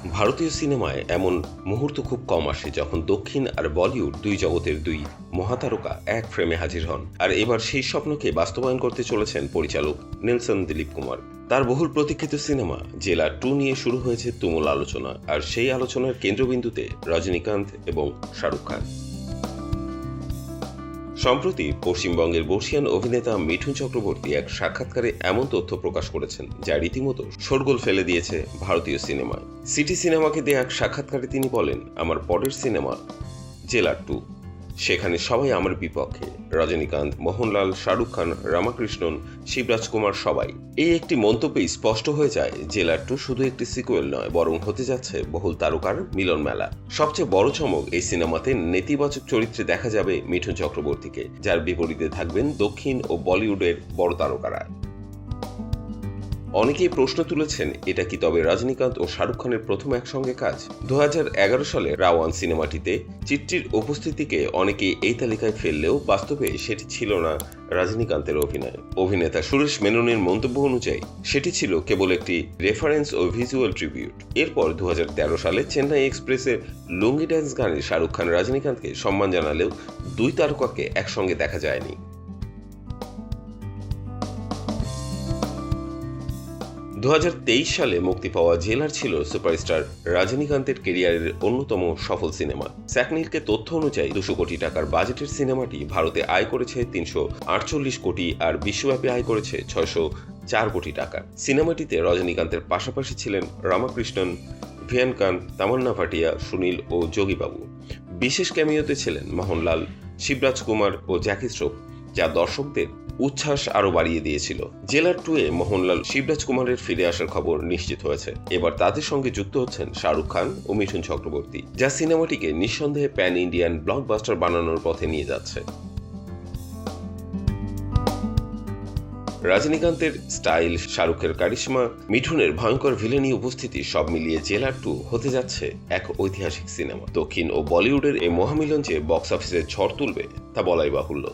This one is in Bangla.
ভারতীয় সিনেমায় এমন মুহূর্ত খুব কম আসে যখন দক্ষিণ আর বলিউড দুই জগতের দুই মহাতারকা এক ফ্রেমে হাজির হন। আর এবার সেই স্বপ্নকে বাস্তবায়ন করতে চলেছেন পরিচালক নেলসন দিলীপ কুমার। তার বহুল প্রতীক্ষিত সিনেমা জেলা 2 নিয়ে শুরু হয়েছে তুমুল আলোচনা, আর সেই আলোচনার কেন্দ্রবিন্দুতে রজনীকান্ত এবং শাহরুখ খান। সম্প্রতি পশ্চিমবঙ্গের বর্ষিয়ান অভিনেতা মিঠুন চক্রবর্তী এক সাক্ষাৎকারে এমন তথ্য প্রকাশ করেছেন যা রীতিমতো শোরগোল ফেলে দিয়েছে ভারতীয় সিনেমায়। সিটি সিনেমাকে দেয়া এক সাক্ষাৎকারে তিনি বলেন, আমার পরের সিনেমা জেলা 2, সেখানে সবাই আমার বিপক্ষে। রজনীকান্ত, মোহনলাল, শাহরুখ খান, রামাকৃষ্ণন, শিবরাজ কুমার সবাই। এই একটি মন্তব্যেই স্পষ্ট হয়ে যায় জেলা 2 শুধু একটি সিকুয়েল নয়, বরং হতে যাচ্ছে বহুল তারকার মিলন মেলা। সবচেয়ে বড় চমক, এই সিনেমাতে নেতিবাচক চরিত্রে দেখা যাবে মিঠুন চক্রবর্তীকে, যার বিপরীতে থাকবেন দক্ষিণ ও বলিউডের বড় তারকারা। অনেকেই প্রশ্ন তুলেছেন, এটা কি তবে রজনীকান্ত ও শাহরুখ খানের প্রথম একসঙ্গে কাজ? 2011 সালে রাওয়ান সিনেমাটিতে চিত্রির উপস্থিতিকে অনেকেই এই তালিকায় ফেললেও বাস্তবে সেটি ছিল না রজনীকান্তের অভিনয়। অভিনেতা সুরেশ মেননের মন্তব্য অনুযায়ী সেটি ছিল কেবল একটি রেফারেন্স ও ভিজুয়াল ট্রিবিউট। এরপর 2013 সালে চেন্নাই এক্সপ্রেসের লুঙ্গি ড্যান্স গানে শাহরুখ খান রজনীকান্তকে সম্মান জানালেও দুই তারকাকে একসঙ্গে দেখা যায়নি। 2023 সালে মুক্তি পাওয়া জেলার ছিল সুপারস্টার রজনীকান্তের কেরিয়ারের অন্যতম সফল সিনেমা। স্যাকনিলকে তথ্য অনুযায়ী 200 কোটি টাকার বাজেটের সিনেমাটি ভারতে আয় করেছে 348 কোটি আর বিশ্বব্যাপী আয় করেছে 604 কোটি টাকা। সিনেমাটিতে রজনীকান্তের পাশাপাশি ছিলেন রামাকৃষ্ণন, ভিয়ানকান্ত, তামান্না ভাটিয়া, সুনীল ও যোগীবাবু। বিশেষ ক্যামিওতে ছিলেন মোহনলাল, শিবরাজ কুমার ও জ্যাকি শ্রফ, যা দর্শকদের উচ্ছ্বাস আরো বাড়িয়ে দিয়েছিল। জেলার 2 এ মোহনলাল, শিবরাজ কুমারের ফিরে আসার খবর নিশ্চিত হয়েছে। এবার তাদের সঙ্গে যুক্ত হচ্ছেন শাহরুখ খান ও মিঠুন চক্রবর্তী, যা সিনেমাটিকে নিঃসন্দেহে প্যান ইন্ডিয়ান ব্লকবাস্টার বানানোর পথে নিয়ে যাচ্ছে। রজনীকান্তের স্টাইল, শাহরুখের কারিশমা, মিঠুনের ভয়ঙ্কর ভিলেনি উপস্থিতি সব মিলিয়ে জেলার 2 হতে যাচ্ছে এক ঐতিহাসিক সিনেমা। দক্ষিণ ও বলিউডের এই মহামিলন যে বক্স অফিসে ঝড় তুলবে তা বলাই বাহুল্য।